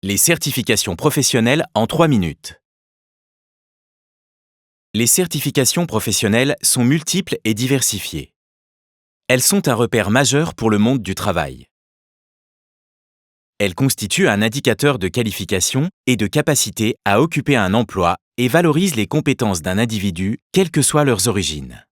Les certifications professionnelles en 3 minutes. Les certifications professionnelles sont multiples et diversifiées. Elles sont un repère majeur pour le monde du travail. Elles constituent un indicateur de qualification et de capacité à occuper un emploi et valorisent les compétences d'un individu, quelles que soient leurs origines.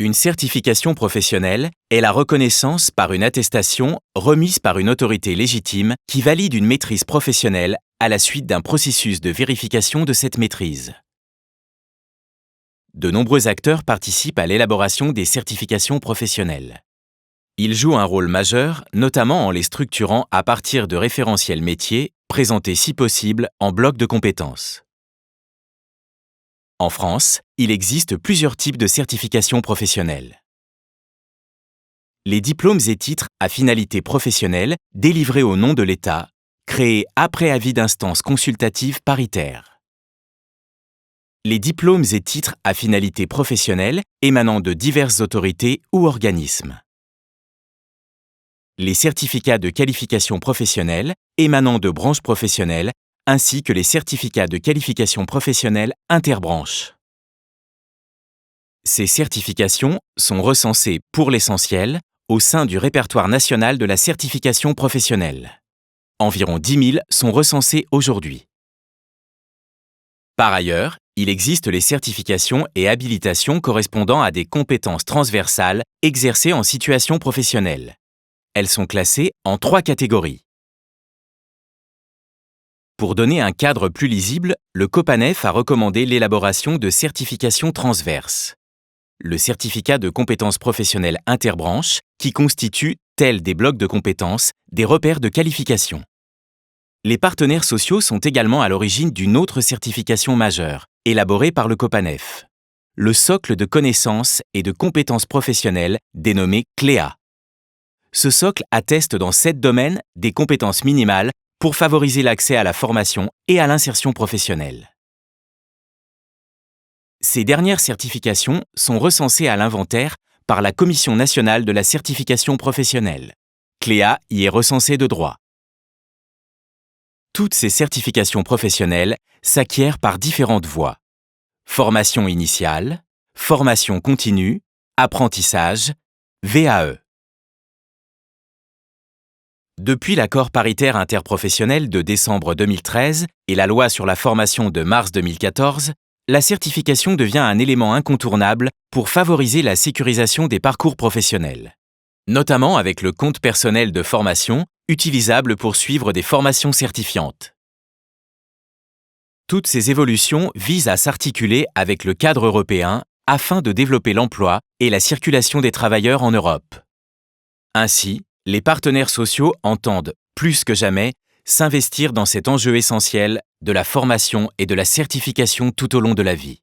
Une certification professionnelle est la reconnaissance par une attestation remise par une autorité légitime qui valide une maîtrise professionnelle à la suite d'un processus de vérification de cette maîtrise. De nombreux acteurs participent à l'élaboration des certifications professionnelles. Ils jouent un rôle majeur, notamment en les structurant à partir de référentiels métiers, présentés si possible en blocs de compétences. En France, il existe plusieurs types de certifications professionnelles. Les diplômes et titres à finalité professionnelle délivrés au nom de l'État, créés après avis d'instances consultatives paritaires. Les diplômes et titres à finalité professionnelle émanant de diverses autorités ou organismes. Les certificats de qualification professionnelle émanant de branches professionnelles ainsi que les certificats de qualification professionnelle interbranches. Ces certifications sont recensées pour l'essentiel au sein du répertoire national de la certification professionnelle. Environ 10 000 sont recensées aujourd'hui. Par ailleurs, il existe les certifications et habilitations correspondant à des compétences transversales exercées en situation professionnelle. Elles sont classées en 3 catégories. Pour donner un cadre plus lisible, le COPANEF a recommandé l'élaboration de certifications transverses. Le certificat de compétences professionnelles interbranches, qui constitue, tels des blocs de compétences, des repères de qualification. Les partenaires sociaux sont également à l'origine d'une autre certification majeure, élaborée par le COPANEF. Le socle de connaissances et de compétences professionnelles, dénommé CLEA. Ce socle atteste dans 7 domaines des compétences minimales pour favoriser l'accès à la formation et à l'insertion professionnelle. Ces dernières certifications sont recensées à l'inventaire par la Commission nationale de la certification professionnelle. CLEA y est recensée de droit. Toutes ces certifications professionnelles s'acquièrent par différentes voies. Formation initiale, formation continue, apprentissage, VAE. Depuis l'accord paritaire interprofessionnel de décembre 2013 et la loi sur la formation de mars 2014, la certification devient un élément incontournable pour favoriser la sécurisation des parcours professionnels, notamment avec le compte personnel de formation, utilisable pour suivre des formations certifiantes. Toutes ces évolutions visent à s'articuler avec le cadre européen afin de développer l'emploi et la circulation des travailleurs en Europe. Ainsi, les partenaires sociaux entendent, plus que jamais, s'investir dans cet enjeu essentiel de la formation et de la certification tout au long de la vie.